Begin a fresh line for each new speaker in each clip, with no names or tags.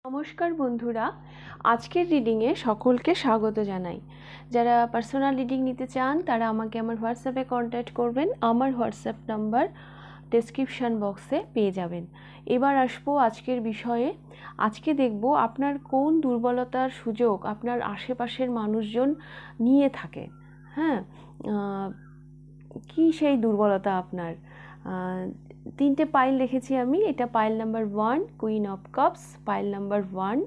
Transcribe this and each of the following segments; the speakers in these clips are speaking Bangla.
নমস্কার বন্ধুরা, আজকের রিডিংয়ে সকলকে স্বাগত জানাই। যারা পার্সোনাল রিডিং নিতে চান তারা আমাকে আমার হোয়াটসঅ্যাপে কন্ট্যাক্ট করবেন। আমার হোয়াটসঅ্যাপ নাম্বার ডেসক্রিপশান বক্সে পেয়ে যাবেন। এবার আসবো আজকের বিষয়ে। আজকে দেখব আপনার কোন দুর্বলতার সুযোগ আপনার আশেপাশের মানুষজন নিয়ে থাকে। হ্যাঁ, কি সেই দুর্বলতা আপনার। তিনটে পাইল রেখেছি আমি। এটা pile number 1, queen of cups, pile number 1,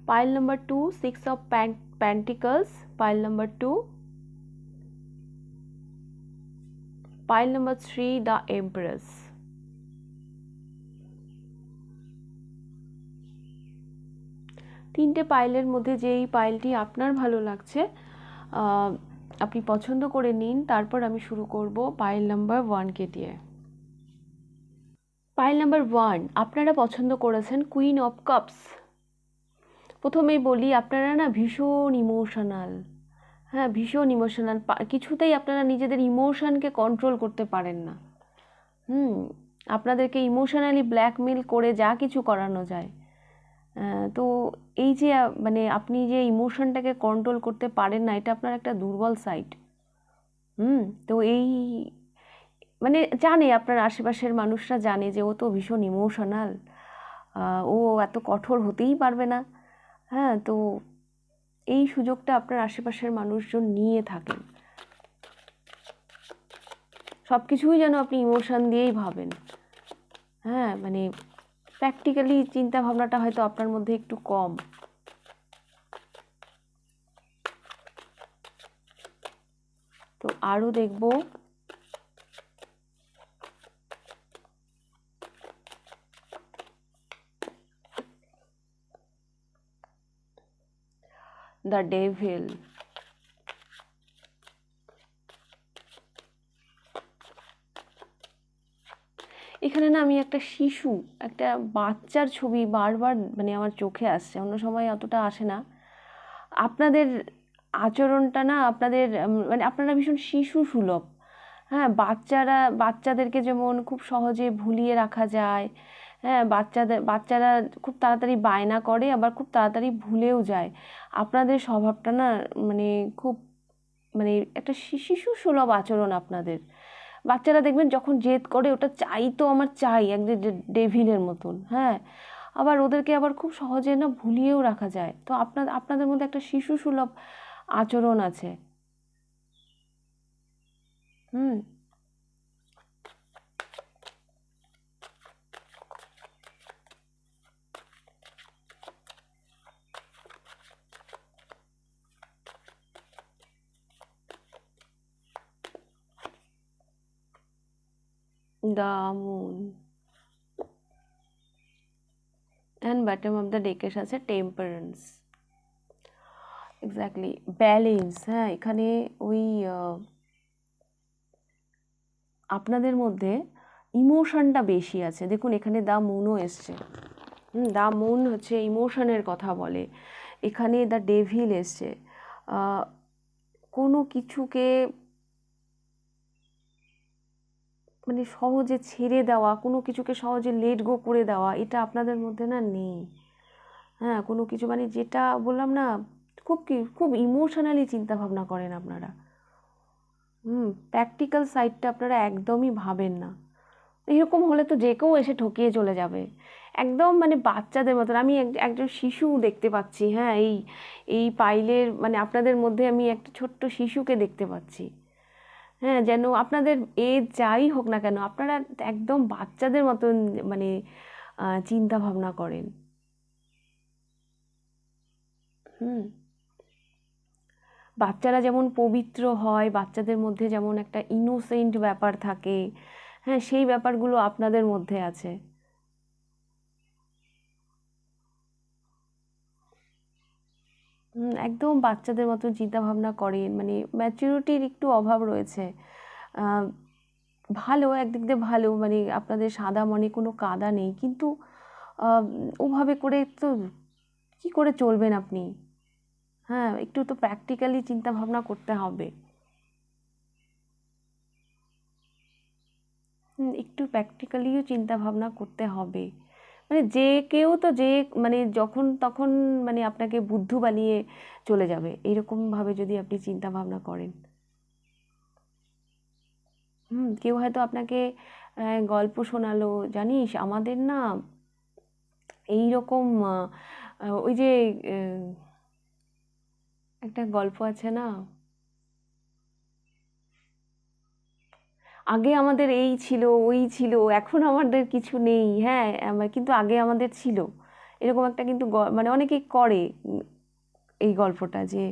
pile number 2, 6 of pentacles, pile number 2, pile number 3, the empress. তিনটে পাইলের মধ্যে যেই পাইলটি আপনার ভালো লাগছে আপনি পছন্দ করে নিন। তারপর আমি শুরু করব পাইল নাম্বার 1কে দিয়ে। পাইল নাম্বার 1 আপনারা পছন্দ করেছেন কুইন অফ কাপস। প্রথমেই বলি, আপনারা না ভীষণ ইমোশনাল। হ্যাঁ, ভীষণ ইমোশনাল। কিছুতেই আপনারা নিজেদের ইমোশনকে কন্ট্রোল করতে পারেন না। আপনাদেরকে ইমোশনালি ব্ল্যাকমেল করে যা কিছু করানো যায়। তো এই যে মানে আপনি যে ইমোশনটাকে কন্ট্রোল করতে পারেন না, এটা আপনার একটা দুর্বল সাইড। তো এই মানে জানে, আপনার আশেপাশের মানুষরা জানে যে ও তো ভীষণ ইমোশনাল, ও এত কঠোর হতেই পারবে না। হ্যাঁ, তো এই সুযোগটা আপনার আশেপাশের মানুষজন নিয়ে থাকেন। সব কিছুই যেন আপনি ইমোশন দিয়েই ভাবেন। হ্যাঁ, মানে প্র্যাকটিক্যালি চিন্তা ভাবনাটা হয়তো আপনার মধ্যে একটু কম। তো আরও দেখব দ্য ডেভিল। এখানে না আমি একটা শিশু, একটা বাচ্চার ছবি বারবার মানে আমার চোখে আসছে, অন্য সময় অতটা আসে না। আপনাদের আচরণটা না, আপনাদের মানে আপনারা ভীষণ শিশু সুলভ। হ্যাঁ, বাচ্চাদেরকে যেমন খুব সহজে ভুলিয়ে রাখা যায়। হ্যাঁ, বাচ্চারা খুব তাড়াতাড়ি বায়না করে, আবার খুব তাড়াতাড়ি ভুলেও যায়। আপনাদের স্বভাবটা না মানে খুব মানে একটা শিশু সুলভ আচরণ আপনাদের। বাচ্চারা দেখবেন যখন জেদ করে, ওটা চাই তো আমার চাই, একদম ডেভিলের মতন। হ্যাঁ, আবার ওদেরকে আবার খুব সহজে না ভুলিয়েও রাখা যায়। তো আপনাদের মধ্যে একটা শিশু সুলভ আচরণ আছে। The moon and bottom of the ডেকের আছে টেম্পারেন্স। Exactly, balance. হ্যাঁ, এখানে ওই আপনাদের মধ্যে ইমোশনটা বেশি আছে। দেখুন, এখানে দ্য মুনও এসছে। দ্য মুন হচ্ছে ইমোশনের কথা বলে। এখানে দ্য ডেভিল এসছে। কোনো কিছুকে মানে সহজে ছেড়ে দেওয়া, কোনো কিছুকে সহজে লেট গো করে দেওয়া, এটা আপনাদের মধ্যে না নেই। হ্যাঁ, কোনো কিছু মানে যেটা বললাম না, খুব ইমোশনালি চিন্তা ভাবনা করেন আপনারা। প্র্যাকটিক্যাল সাইডটা আপনারা একদমই ভাবেন না। এরকম হলে তো যে কেউ এসে ঠকিয়ে চলে যাবে। একদম মানে বাচ্চাদের মতন আমি একজন শিশু দেখতে পাচ্ছি। হ্যাঁ, এই পাইলের মানে আপনাদের মধ্যে আমি একটা ছোট্ট শিশুকে দেখতে পাচ্ছি। হ্যাঁ, যেন আপনাদের এজ যাই হোক না কেন, আপনারা একদম বাচ্চাদের মতন মানে চিন্তা ভাবনা করেন। বাচ্চারা যেমন পবিত্র হয়, বাচ্চাদের মধ্যে যেমন একটা ইনোসেন্ট ব্যাপার থাকে, হ্যাঁ, সেই ব্যাপারগুলো আপনাদের মধ্যে আছে। একদম বাচ্চাদের মতো চিন্তা ভাবনা করেন, মানে ম্যাচুরিটির একটু অভাব রয়েছে। ভালো, একদিক দিয়ে ভালো, মানে আপনাদের সাদা মনে কোনো কাদা নেই, কিন্তু ওভাবে করে তো কী করে চলবেন আপনি। হ্যাঁ, একটু তো প্র্যাকটিক্যালি চিন্তা ভাবনা করতে হবে। একটু প্র্যাকটিক্যালিও চিন্তা ভাবনা করতে হবে। মানে যে কেউ তো যে মানে যখন তখন মানে আপনাকে বুদ্ধু বানিয়ে চলে যাবে, এইরকমভাবে যদি আপনি চিন্তা ভাবনা করেন। কেউ হয়তো আপনাকে গল্প শোনালো, জানিস আমাদের না এই রকম ওই যে একটা গল্প আছে না, আগে আমাদের এই ছিল ওই ছিল এখন আমাদের কিছু নেই, হ্যাঁ কিন্তু আগে আমাদের ছিল, এরকম একটা কিন্তু মানে অনেকেই করে এই গল্পটা যে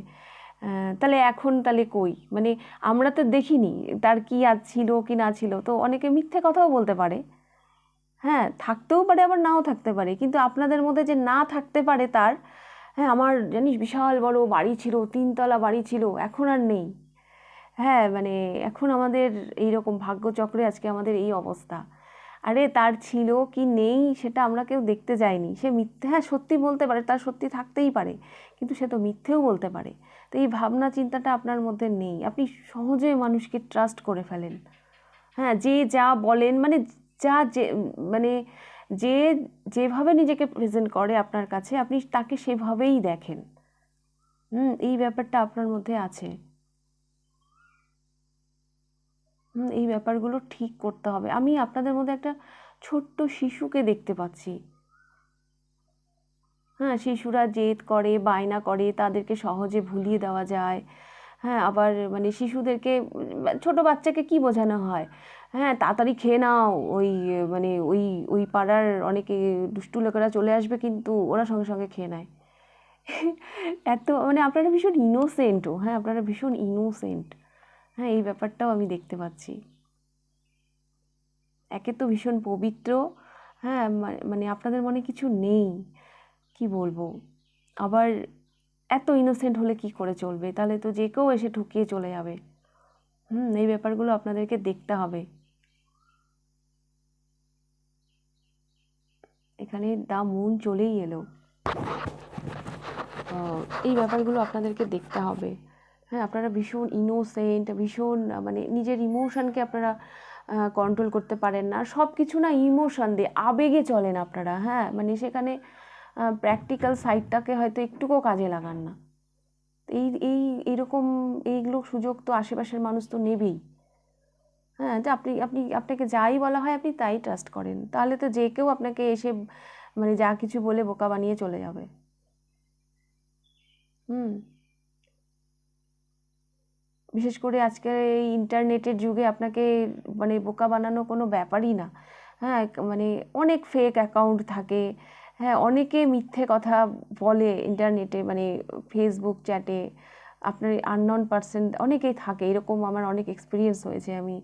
তাহলে এখন তাহলে কই, মানে আমরা তো দেখিনি তার কি আজ ছিল কি না ছিল, তো অনেকে মিথ্যে কথাও বলতে পারে। হ্যাঁ, থাকতেও পারে আবার নাও থাকতে পারে, কিন্তু আপনাদের মধ্যে যে না থাকতে পারে তার, হ্যাঁ আমার জানিস বিশাল বড় বাড়ি ছিল, 3 তলা বাড়ি ছিল, এখন আর নেই। হ্যাঁ মানে এখন আমাদের এইরকম ভাগ্যচক্রে আজকে আমাদের এই অবস্থা। আরে তার ছিল কি নেই সেটা আমরা কেউ দেখতে যাইনি, সে মিথ্যে, হ্যাঁ সত্যি বলতে পারে, তার সত্যি থাকতেই পারে, কিন্তু সে তো মিথ্যেও বলতে পারে। তো এই ভাবনা চিন্তাটা আপনার মধ্যে নেই, আপনি সহজে মানুষকে ট্রাস্ট করে ফেলেন। হ্যাঁ, যে যা বলেন মানে যা যে মানে যে যেভাবে নিজেকে প্রেজেন্ট করে আপনার কাছে আপনি তাকে সেভাবেই দেখেন। এই ব্যাপারটা আপনার মধ্যে আছে। এই ব্যাপারগুলো ঠিক করতে হবে। আমি আপনাদের মধ্যে একটা ছোট্ট শিশুকে দেখতে পাচ্ছি। হ্যাঁ, শিশুরা জেদ করে, বায়না করে, তাদেরকে সহজে ভুলিয়ে দেওয়া যায়। হ্যাঁ, আবার মানে শিশুদেরকে ছোট বাচ্চাকে কি বোঝানো হয়? হ্যাঁ, তাড়াতাড়ি খেয়ে নাও, ওই মানে ওই ওই পাড়ার অনেকে দুষ্টু লোকেরা চলে আসবে কিন্তু ওরা সঙ্গে সঙ্গে খেয়ে নেয়। এত মানে আপনারা ভীষণ ইনোসেন্টও, হ্যাঁ আপনারা ভীষণ ইনোসেন্ট। হ্যাঁ, এই ব্যাপারটাও আমি দেখতে পাচ্ছি। একে তো ভীষণ পবিত্র, হ্যাঁ মানে আপনাদের মনে কিছু নেই, কি বলবো, আবার এত ইনোসেন্ট হলে কি করে চলবে, তাহলে তো যে কেউ এসে ঠকিয়ে চলে যাবে। এই ব্যাপারগুলো আপনাদেরকে দেখতে হবে। এখানে দা মুন চলেই এলো, এই ব্যাপারগুলো আপনাদেরকে দেখতে হবে। হ্যাঁ, আপনারা ভীষণ ইনোসেন্ট, ভীষণ মানে নিজের ইমোশনকে আপনারা কন্ট্রোল করতে পারেন না, সব কিছু না ইমোশন দিয়ে আবেগে চলেন আপনারা। হ্যাঁ মানে সেখানে প্র্যাকটিক্যাল সাইডটাকে হয়তো একটুকুও কাজে লাগান না। এই এই এইরকম এইগুলো সুযোগ তো আশেপাশের মানুষ তো নেবেই। হ্যাঁ, যে আপনি আপনি আপনাকে যাই বলা হয় আপনি তাই ট্রাস্ট করেন, তাহলে তো যে কেউ আপনাকে এসে মানে যা কিছু বলে বোকা বানিয়ে চলে যাবে। হুম বিশেষ করে আজকের এই ইন্টারনেটের যুগে আপনাকে মানে বোকা বানানো কোনো ব্যাপারই না। হ্যাঁ মানে অনেক ফেক অ্যাকাউন্ট থাকে, হ্যাঁ অনেকে মিথ্যে কথা বলে ইন্টারনেটে, মানে ফেসবুক চ্যাটে আপনার আননোন পার্সন অনেকেই থাকে এরকম, আমার অনেক এক্সপিরিয়েন্স হয়েছে। আমি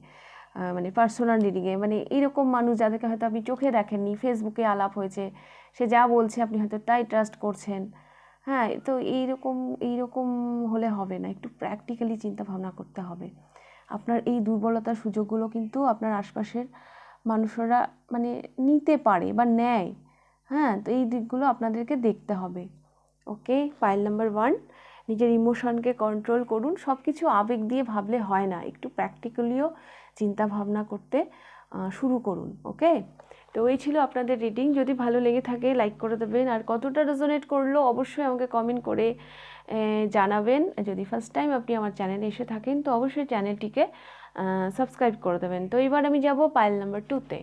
মানে পার্সোনাল রিডিংয়ে মানে এরকম মানুষ যাদেরকে হয়তো আপনি চোখে দেখেননি, ফেসবুকে আলাপ হয়েছে, সে যা বলছে আপনি হয়তো তাই ট্রাস্ট করছেন। হ্যাঁ, তো এইরকম এইরকম হলে হবে না, একটু প্র্যাকটিক্যালি চিন্তা ভাবনা করতে হবে। আপনার এই দুর্বলতার সুযোগগুলো কিন্তু আপনার আশপাশের মানুষরা মানে নিতে পারে বা নেয়। হ্যাঁ, তো এই দিকগুলো আপনাদেরকে দেখতে হবে। ওকে, ফাইল নাম্বার 1, নিজের ইমোশনকে কন্ট্রোল করুন। সব কিছু আবেগ দিয়ে ভাবলে হয় না, একটু প্র্যাকটিক্যালিও চিন্তা ভাবনা করতে শুরু করুন। ওকে, তো এই ছিল আপনাদের রিডিং। যদি ভালো লেগে থাকে লাইক করে দেবেন, আর কতটা রেজোনেট করলো অবশ্যই আমাকে কমেন্ট করে জানাবেন। যদি ফার্স্ট টাইম আপনি আমার চ্যানেলে এসে থাকেন তো অবশ্যই চ্যানেলটিকে সাবস্ক্রাইব করে দেবেন। তো এবার আমি যাব পাইল নাম্বার 2তে।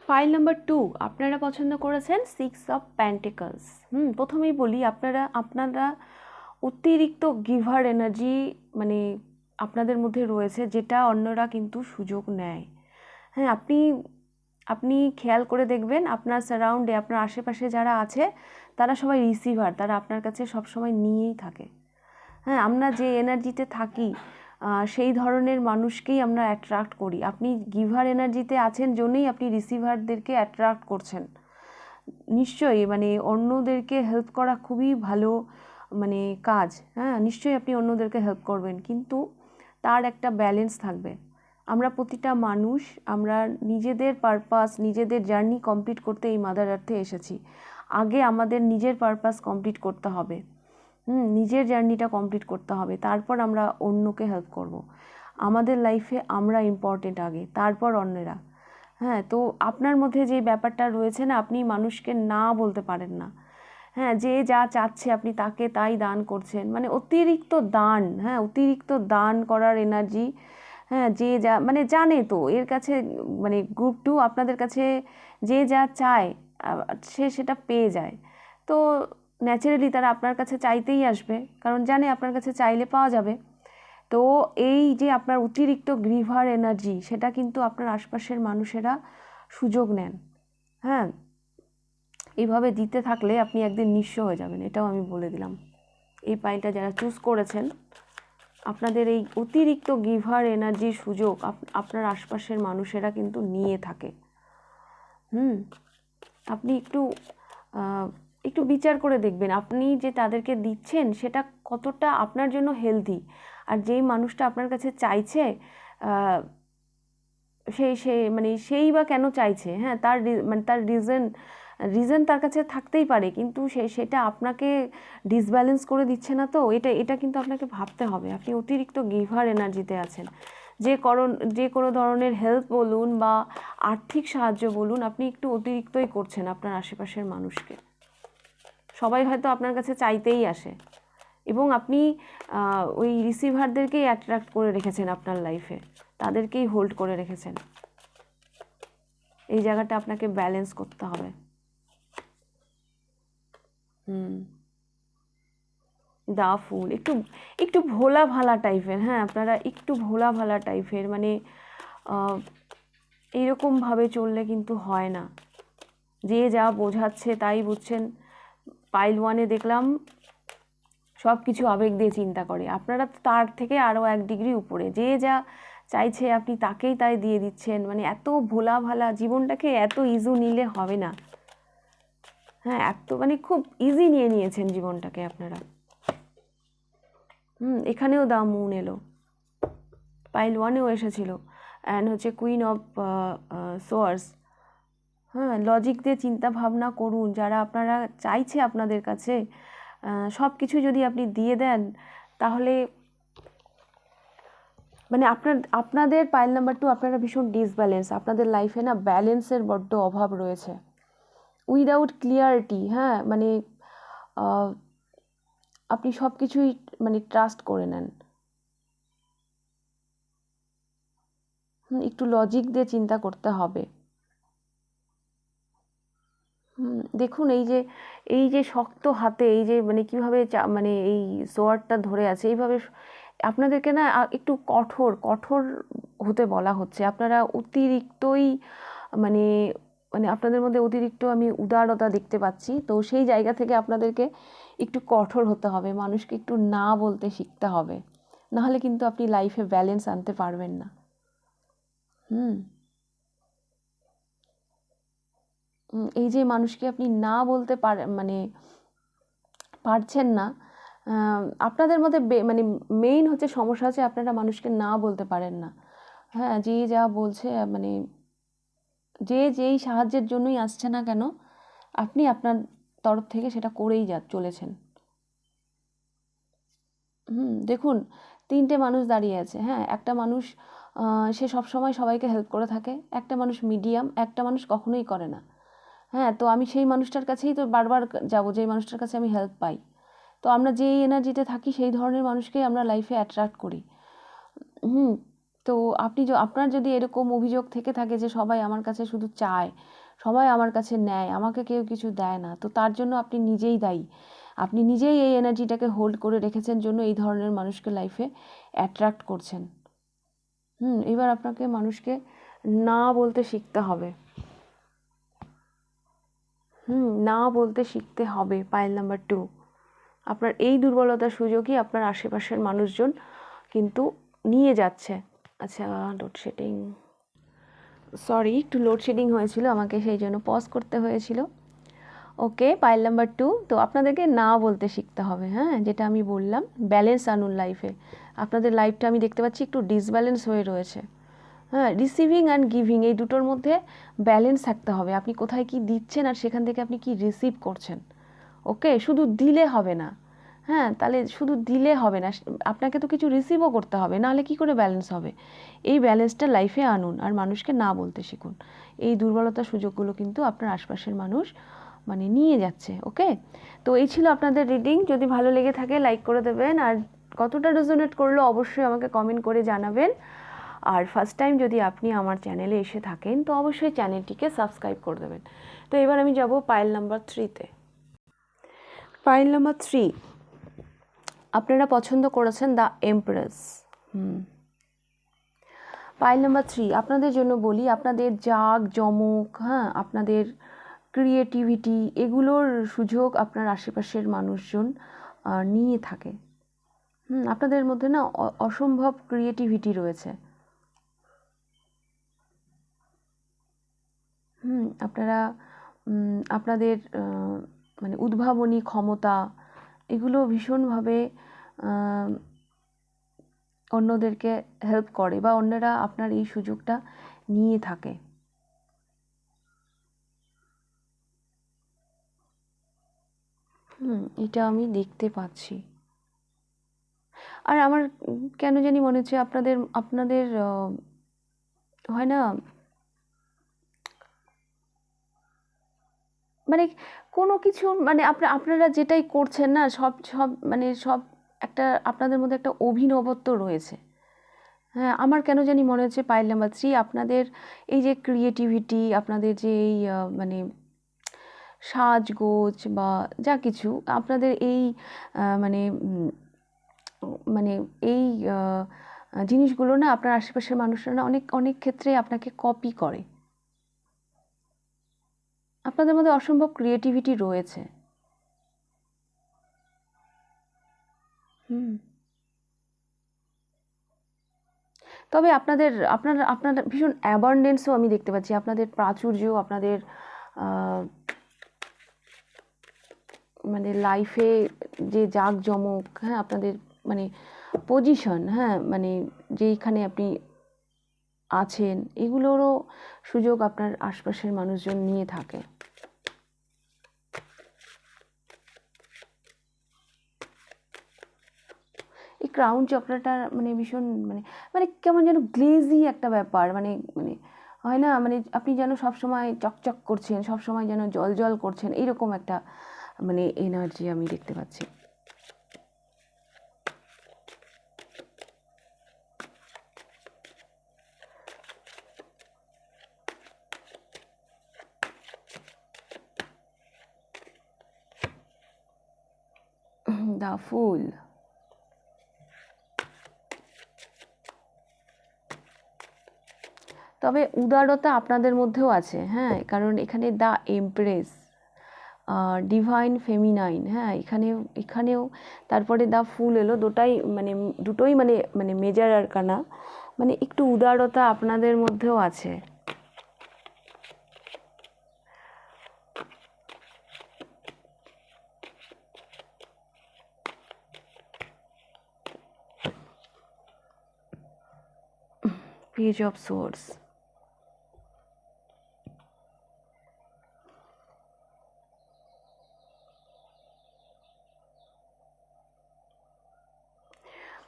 ফাইল নাম্বার 2 আপনারা পছন্দ করেছেন 6 অফ পেন্টিকলস। প্রথমেই বলি আপনারা আপনারা অতিরিক্ত গিভার এনার্জি মানে আপনাদের মধ্যে রয়েছে, যেটা অন্যরা কিন্তু সুযোগ নেয়। হ্যাঁ, আপনি আপনি খেয়াল করে দেখবেন আপনার সারাউন্ডে আপনার আশেপাশে যারা আছে তারা সবাই রিসিভার, তারা আপনার কাছে সবসময় নিয়েই থাকে। হ্যাঁ, আমরা যে এনার্জিতে থাকি সেই ধরনের মানুষকেই আমরা অ্যাট্রাক্ট করি। আপনি গিভার এনার্জিতে আছেন জন্যই আপনি রিসিভারদেরকে অ্যাট্রাক্ট করছেন। নিশ্চয়ই মানে অন্যদেরকে হেল্প করা খুবই ভালো মানে কাজ। হ্যাঁ, নিশ্চয়ই আপনি অন্যদেরকে হেল্প করবেন, কিন্তু তার একটা ব্যালেন্স থাকবে। আমরা প্রতিটা মানুষ আমরা নিজেদের পারপাস, নিজেদের জার্নি কমপ্লিট করতে এই মাদার আর্থে এসেছি। আগে আমাদের নিজের পারপাস কমপ্লিট করতে হবে, নিজের জার্নিটা কমপ্লিট করতে হবে, তারপর আমরা অন্যকে হেল্প করব। আমাদের লাইফে আমরা ইম্পর্টেন্ট আগে, তারপর অন্যেরা। হ্যাঁ, তো আপনার মধ্যে যে ব্যাপারটা রয়েছে না, আপনি মানুষকে না বলতে পারেন না। হ্যাঁ, যে যা চাচ্ছে আপনি তাকে তাই দান করছেন, মানে অতিরিক্ত দান। হ্যাঁ, অতিরিক্ত দান করার এনার্জি। হ্যাঁ, যে যা মানে জানে তো এর কাছে, মানে গ্রুপ 2 আপনাদের কাছে যে যা চায় সে সেটা পেয়ে যায়। তো ন্যাচারালি তারা আপনার কাছে চাইতেই আসবে, কারণ জানে আপনার কাছে চাইলে পাওয়া যাবে। তো এই যে আপনার অতিরিক্ত গিভার এনার্জি, সেটা কিন্তু আপনার আশপাশের মানুষেরা সুযোগ নেন। হ্যাঁ, এইভাবে দিতে থাকলে আপনি একদিন নিঃস্ব হয়ে যাবেন, এটাও আমি বলে দিলাম। এই পাইলটা যারা চুজ করেছেন, আপনাদের এই অতিরিক্ত গিভার এনার্জির সুযোগ আপনার আশপাশের মানুষেরা কিন্তু নিয়ে থাকে। আপনি একটু বিচার করে দেখবেন আপনি যে তাদেরকে দিচ্ছেন সেটা কতটা আপনার জন্য হেলদি, আর যেই মানুষটা আপনার কাছে চাইছে সেই বা কেন চাইছে। হ্যাঁ, তার রিজন তার কাছে থাকতেই পারে, কিন্তু সেটা আপনাকে ডিসব্যালেন্স করে দিচ্ছে না। তো এটা কিন্তু আপনাকে ভাবতে হবে। আপনি অতিরিক্ত গিভার এনার্জিতে আছেন। যে কোনো ধরনের হেল্প বলুন বা আর্থিক সাহায্য বলুন, আপনি একটু অতিরিক্তই করছেন আপনার আশেপাশের মানুষকে। সবাই হয়তো আপনার কাছে চাইতেই আসে, এবং আপনি ওই রিসিভারদেরকেই অ্যাট্রাক্ট করে রেখেছেন আপনার লাইফে, তাদেরকেই হোল্ড করে রেখেছেন। এই জায়গাটা আপনাকে ব্যালেন্স করতে হবে। দা ফুল একটু ভোলা ভালা টাইপের। হ্যাঁ, আপনারা একটু ভোলা ভালা টাইপের, মানে এইরকমভাবে চললে কিন্তু হয় না। যে যা বোঝাচ্ছে তাই বুঝছেন। পাইল 1-এ দেখলাম সব কিছু আবেগ দিয়ে চিন্তা করে, আপনারা তো তার থেকে আরও 1 ডিগ্রি উপরে। যে যা চাইছে আপনি তাকেই তাই দিয়ে দিচ্ছেন, মানে এত ভোলা ভালা। জীবনটাকে এত ইজি নিলে হবে না। হ্যাঁ, মানে খুব ইজি নিয়ে নিয়েছেন জীবনটাকে আপনারা। এখানেও দা মুন এলো, পাইল 1-এও এসেছিল, অ্যান্ড হচ্ছে কুইন অফ সোয়ার্স। হ্যাঁ, লজিক দিয়ে চিন্তা ভাবনা করুন। যারা আপনারা চাইছে আপনাদের কাছে সব কিছু যদি আপনি দিয়ে দেন, তাহলে মানে আপনাদের পাইল নাম্বার 2 আপনারা ভীষণ ডিসব্যালেন্স। আপনাদের লাইফে না ব্যালেন্সের বড্ড অভাব রয়েছে, উইদাউট ক্লিয়ারিটি। হ্যাঁ, মানে আপনি সব কিছুই মানে ট্রাস্ট করে নেন। একটু লজিক দিয়ে চিন্তা করতে হবে। দেখুন এই যে শক্ত হাতে এই যে মানে কীভাবে মানে এই সোয়ার্ডটা ধরে আছে, এইভাবে আপনাদেরকে না একটু কঠোর হতে বলা হচ্ছে। আপনারা অতিরিক্তই মানে আপনাদের মধ্যে অতিরিক্ত আমি উদারতা দেখতে পাচ্ছি। তো সেই জায়গা থেকে আপনাদেরকে একটু কঠোর হতে হবে, মানুষকে একটু না বলতে শিখতে হবে, নাহলে কিন্তু আপনি লাইফে ব্যালেন্স আনতে পারবেন না। এই যে মানুষকে আপনি না বলতে পারছেন না, আপনাদের মধ্যে মানে মেইন হচ্ছে সমস্যা হচ্ছে আপনারা মানুষকে না বলতে পারেন না। হ্যাঁ, যে যা বলছে মানে যেই সাহায্যের জন্যই আসছে না কেন, আপনি আপনার তরফ থেকে সেটা করেই চলেছেন। দেখুন 3টে মানুষ দাঁড়িয়ে আছে। হ্যাঁ, একটা মানুষ সে সবসময় সবাইকে হেল্প করে থাকে, একটা মানুষ মিডিয়াম, একটা মানুষ কখনোই করে না। হ্যাঁ, তো আমি সেই মানুষটার কাছেই তো বারবার যাব, যেই মানুষটার কাছে আমি হেল্প পাই। তো আমরা যেই এনার্জিতে থাকি সেই ধরনের মানুষকেই আমরা লাইফে অ্যাট্রাক্ট করি। তো আপনার যদি এরকম অভিযোগ থেকে থাকে যে সবাই আমার কাছে শুধু চায়, সবাই আমার কাছে নেয়, আমাকে কেউ কিছু দেয় না, তো তার জন্য আপনি নিজেই দায়ী। আপনি নিজেই এই এনার্জিটাকে হোল্ড করে রেখেছেন জন্য এই ধরনের মানুষকে লাইফে অ্যাট্রাক্ট করছেন। এবার আপনাকে মানুষকে না বলতে শিখতে হবে। না বলতে শিখতে হবে। পাইল নাম্বার 2, আপনার এই দুর্বলতার সুযোগই আপনার আশেপাশের মানুষজন কিন্তু নিয়ে যাচ্ছে। আচ্ছা, লোডশেডিং, সরি একটু লোডশেডিং হয়েছিল, আমাকে সেই জন্য পজ করতে হয়েছিল। ওকে, পাইল নাম্বার 2, তো আপনাদেরকে না বলতে শিখতে হবে। হ্যাঁ, যেটা আমি বললাম, ব্যালেন্স আনুন লাইফে। আপনাদের লাইফটা আমি দেখতে পাচ্ছি একটু ডিসব্যালেন্স হয়ে রয়েছে। হ্যাঁ, রিসিভিং অ্যান্ড গিভিং এই দুটোর মধ্যে ব্যালেন্স থাকতে হবে। আপনি কোথায় কি দিচ্ছেন আর সেখান থেকে আপনি কি রিসিভ করছেন। ওকে, শুধু দিলে হবে না। হ্যাঁ, তাহলে শুধু দিলে হবে না, আপনাকে তো কিছু রিসিভও করতে হবে, নাহলে কি করে ব্যালেন্স হবে। এই ব্যালেন্সটা লাইফে আনুন আর মানুষকে না বলতে শিখুন। এই দুর্বলতার সুযোগগুলো কিন্তু আপনার আশপাশের মানুষ মানে নিয়ে যাচ্ছে। ওকে, তো এই ছিল আপনাদের রিডিং। যদি ভালো লেগে থাকে লাইক করে দেবেন, আর কতটা রেজোনেট করলো অবশ্যই আমাকে কমেন্ট করে জানাবেন। আর ফার্স্ট টাইম যদি আপনি আমার চ্যানেলে এসে থাকেন তো অবশ্যই চ্যানেলটিকে সাবস্ক্রাইব করে দেবেন। তো এবার আমি যাব পাইল নাম্বার 3-তে। পাইল নাম্বার 3 আপনারা পছন্দ করেছেন দ্য এমপ্রেস। পাইল নাম্বার 3 আপনাদের জন্য বলি, আপনাদের জাগ জমক, হ্যাঁ, আপনাদের ক্রিয়েটিভিটি, এগুলোর সুযোগ আপনার আশেপাশের মানুষজন নিয়ে থাকে। আপনাদের মধ্যে না অসম্ভব ক্রিয়েটিভিটি রয়েছে। আপনারা আপনাদের মানে উদ্ভাবনী ক্ষমতা, এগুলো ভীষণভাবে অন্যদেরকে হেল্প করে, বা অন্যরা আপনার এই সুযোগটা নিয়ে থাকে। এটা আমি দেখতে পাচ্ছি। আর আমার কেন জানি মনে হচ্ছে আপনাদের আপনাদের হয় না, মানে কোনো কিছু মানে আপনারা যেটাই করছেন না, সব সব মানে সব একটা আপনাদের মধ্যে একটা অভিনবত্ব রয়েছে। হ্যাঁ, আমার কেন জানি মনে হচ্ছে পাইল নাম্বার 3 আপনাদের এই যে ক্রিয়েটিভিটি, আপনাদের যে এই মানে সাজগোজ বা যা কিছু, আপনাদের এই মানে মানে এই জিনিসগুলো না আপনার আশেপাশের মানুষরা না অনেক অনেক ক্ষেত্রে আপনাকে কপি করে। আপনাদের মধ্যে অসম্ভব ক্রিয়েটিভিটি রয়েছে। তবে আপনার ভীষণ অ্যাবান্ডেন্সও আমি দেখতে পাচ্ছি, আপনাদের প্রাচুর্য, আপনাদের মানে লাইফে যে জাঁকজমক, হ্যাঁ, আপনাদের মানে পজিশন, হ্যাঁ, মানে যেইখানে আপনি আছেন, এগুলোরও সুযোগ আপনার আশপাশের মানুষজন নিয়ে থাকে। এই ক্রাউন চক্রটা মানে ভীষণ মানে মানে কেমন যেন গ্লেজি একটা ব্যাপার, মানে মানে হয় না, মানে আপনি যেন সবসময় চকচক করছেন, সবসময় যেন জল জল করছেন, এইরকম একটা মানে এনার্জি আমি দেখতে পাচ্ছি। দা ফুল, তবে উদারতা আপনাদের মধ্যেও আছে, হ্যাঁ, কারণ এখানে দ্য এমপ্রেস, ডিভাইন ফেমিনাইন, হ্যাঁ, এখানেও তারপরে দ্য ফুল এলো, দুটোই মানে মানে মেজর আরকানা, মানে একটু উদারতা আপনাদের মধ্যেও আছে। পেজ অফ সোর্স,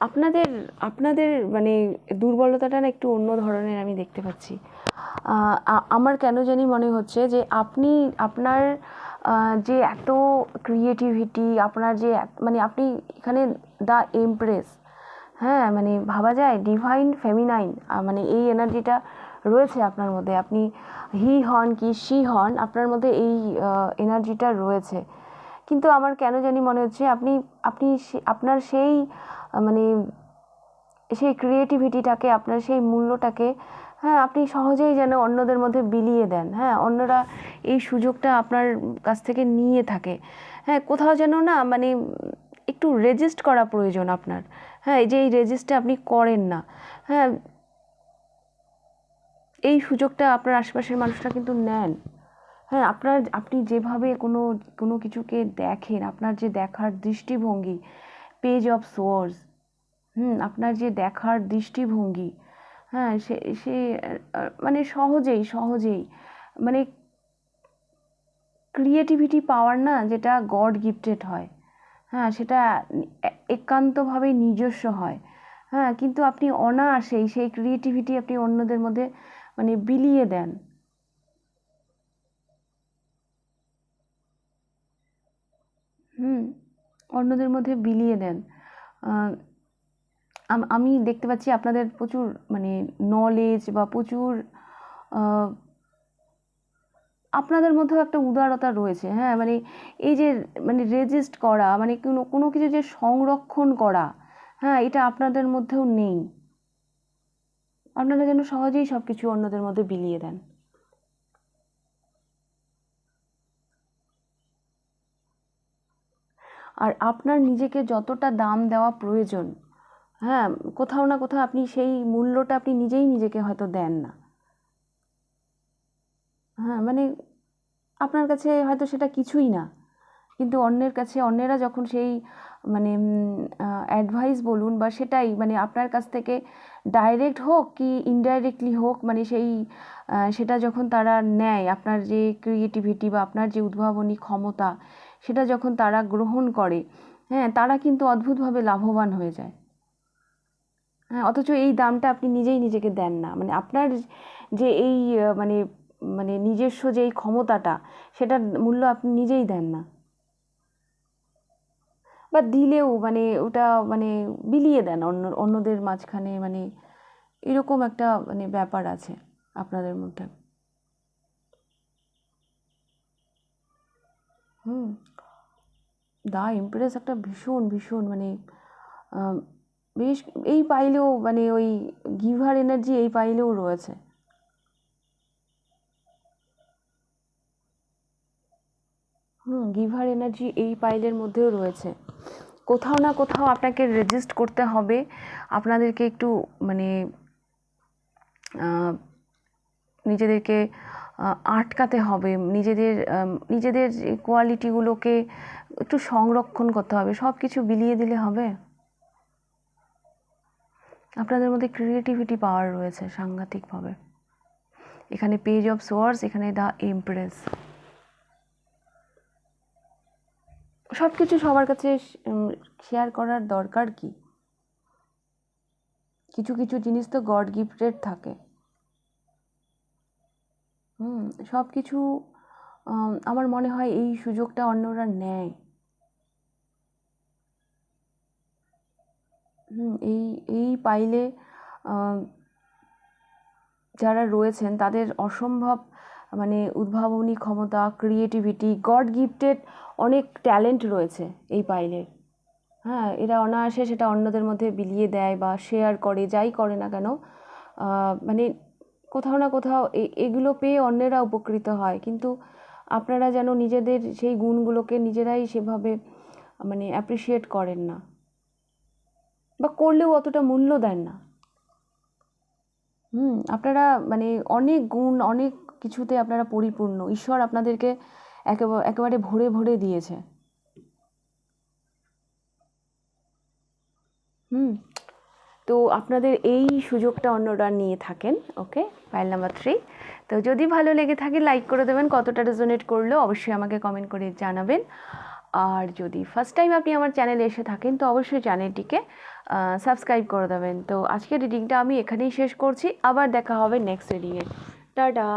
আপনাদের আপনাদের মানে দুর্বলতাটা না একটু অন্য ধরনের আমি দেখতে পাচ্ছি। আমার কেন জানি মনে হচ্ছে যে আপনার যে এত ক্রিয়েটিভিটি, আপনার যে মানে আপনি এখানে দ্য এমপ্রেস, হ্যাঁ, মানে ভাবা যায় ডিভাইন ফেমিনাইন, মানে এই এনার্জিটা রয়েছে আপনার মধ্যে। আপনি হি হন কি শি হন, আপনার মধ্যে এই এনার্জিটা রয়েছে। কিন্তু আমার কেন জানি মনে হচ্ছে আপনি আপনি আপনার সেই মানে সেই ক্রিয়েটিভিটিটাকে, আপনার সেই মূল্যটাকে, হ্যাঁ, আপনি সহজেই যেন অন্যদের মধ্যে বিলিয়ে দেন। হ্যাঁ, অন্যরা এই সুযোগটা আপনার কাছ থেকে নিয়ে থাকে। হ্যাঁ, কোথাও যেন না মানে একটু রেজিস্ট করা প্রয়োজন আপনার। হ্যাঁ, এই যে এই রেজিস্টটা আপনি করেন না। হ্যাঁ, এই সুযোগটা আপনার আশেপাশের মানুষরা কিন্তু নেন। হ্যাঁ, আপনি যেভাবে কোনো কিছুকে দেখেন, আপনার যে দেখার দৃষ্টিভঙ্গি, পেজ অফ সোর্স, আপনার যে দেখার দৃষ্টিভঙ্গি, হ্যাঁ, সে মানে সহজেই মানে ক্রিয়েটিভিটি পাওয়ার না, যেটা গড গিফটেড হয়। হ্যাঁ, সেটা একান্তভাবেই নিজস্ব হয়। হ্যাঁ, কিন্তু আপনি অনায়াসেই সেই ক্রিয়েটিভিটি আপনি অন্যদের মধ্যে মানে বিলিয়ে দেন। অন্যদের মধ্যে বিলিয়ে দেন। আমি দেখতে পাচ্ছি আপনাদের প্রচুর মানে নলেজ বা প্রচুর আপনাদের মধ্যেও একটা উদারতা রয়েছে। হ্যাঁ, মানে এই যে মানে রেজিস্ট করা, মানে কোনো কিছু যে সংরক্ষণ করা, হ্যাঁ, এটা আপনাদের মধ্যেও নেই। আপনারা যেন সহজেই সব কিছু অন্যদের মধ্যে বিলিয়ে দেন। আর আপনার নিজেকে যতটা দাম দেওয়া প্রয়োজন, হ্যাঁ, কোথাও না কোথাও আপনি সেই মূল্যটা আপনি নিজেই নিজেকে হয়তো দেন না। হ্যাঁ, মানে আপনার কাছে হয়তো সেটা কিছুই না, কিন্তু অন্যের কাছে অন্যেরা যখন সেই মানে অ্যাডভাইস বলুন বা সেটাই মানে আপনার কাছ থেকে ডাইরেক্ট হোক কি ইনডাইরেক্টলি হোক, মানে সেই সেটা যখন তারা নেয়, আপনার যে ক্রিয়েটিভিটি বা আপনার যে উদ্ভাবনী ক্ষমতা, সেটা যখন তারা গ্রহণ করে, হ্যাঁ, তারা কিন্তু অদ্ভুতভাবে লাভবান হয়ে যায়। হ্যাঁ, অথচ এই দামটা আপনি নিজেই নিজেকে দেন না। মানে আপনার যে এই মানে মানে নিজস্ব যে এই ক্ষমতাটা, সেটার মূল্য আপনি নিজেই দেন না, বা দিলেও মানে ওটা মানে বিলিয়ে দেন অন্যদের মাঝখানে। মানে এরকম একটা মানে ব্যাপার আছে আপনাদের মধ্যে। দা ইমপ্রেস একটা ভীষণ ভীষণ মানে বেশ, এই পাইলেও মানে ওই গিভার এনার্জি এই পাইলেও রয়েছে। গিভার এনার্জি এই পাইলের মধ্যেও রয়েছে। কোথাও না কোথাও আপনাকে রেজিস্ট করতে হবে, আপনাদেরকে একটু মানে নিজেদেরকে আটকাতে হবে, নিজেদের নিজেদের কোয়ালিটিগুলোকে একটু সংরক্ষণ করতে হবে। সব কিছু বিলিয়ে দিলে হবে? আপনাদের মধ্যে ক্রিয়েটিভিটি পাওয়ার রয়েছে সাংঘাতিকভাবে। এখানে পেজ অফ সোয়ার্স, এখানে দ্য এমপ্রেস। সব কিছু সবার কাছে শেয়ার করার দরকার কি? কিছু কিছু জিনিস তো গড গিফটেড থাকে। সব কিছু আমার মনে হয় এই সুযোগটা অন্যরা নেয়। এই এই পাইলে যারা রয়েছেন তাদের অসম্ভব মানে উদ্ভাবনী ক্ষমতা, ক্রিয়েটিভিটি, গড গিফটেড অনেক ট্যালেন্ট রয়েছে এই পাইলের। হ্যাঁ, এরা অনায়াসে সেটা অন্যদের মধ্যে বিলিয়ে দেয় বা শেয়ার করে, যাই করে না কেন, মানে কোথাও না কোথাও এগুলো পেয়ে অন্যেরা উপকৃত হয়। কিন্তু আপনারা যেন নিজেদের সেই গুণগুলোকে নিজেরাই সেভাবে মানে অ্যাপ্রিসিয়েট করেন না, বা করলেও অতটা মূল্য দেন না। আপনারা মানে অনেক গুণ, অনেক কিছুতে আপনারা পরিপূর্ণ। ঈশ্বর আপনাদেরকে একেবারে ভরে ভরে দিয়েছে। তো আপনাদের এই সুযোগটা অন্যরা নিয়ে থাকেন। ওকে, ফাইল নাম্বার 3। তো যদি ভালো লেগে থাকে লাইক করে দেবেন, কতটা রেজোনেট করলো অবশ্যই আমাকে কমেন্ট করে জানাবেন। আর যদি ফার্স্ট টাইম আপনি আমার চ্যানেলে এসে থাকেন তো অবশ্যই চ্যানেলটিকে সাবস্ক্রাইব করে দেবেন। তো আজকের রিডিংটা আমি এখানেই শেষ করছি, আবার দেখা হবে নেক্সট রিডিংয়ে। টাটা।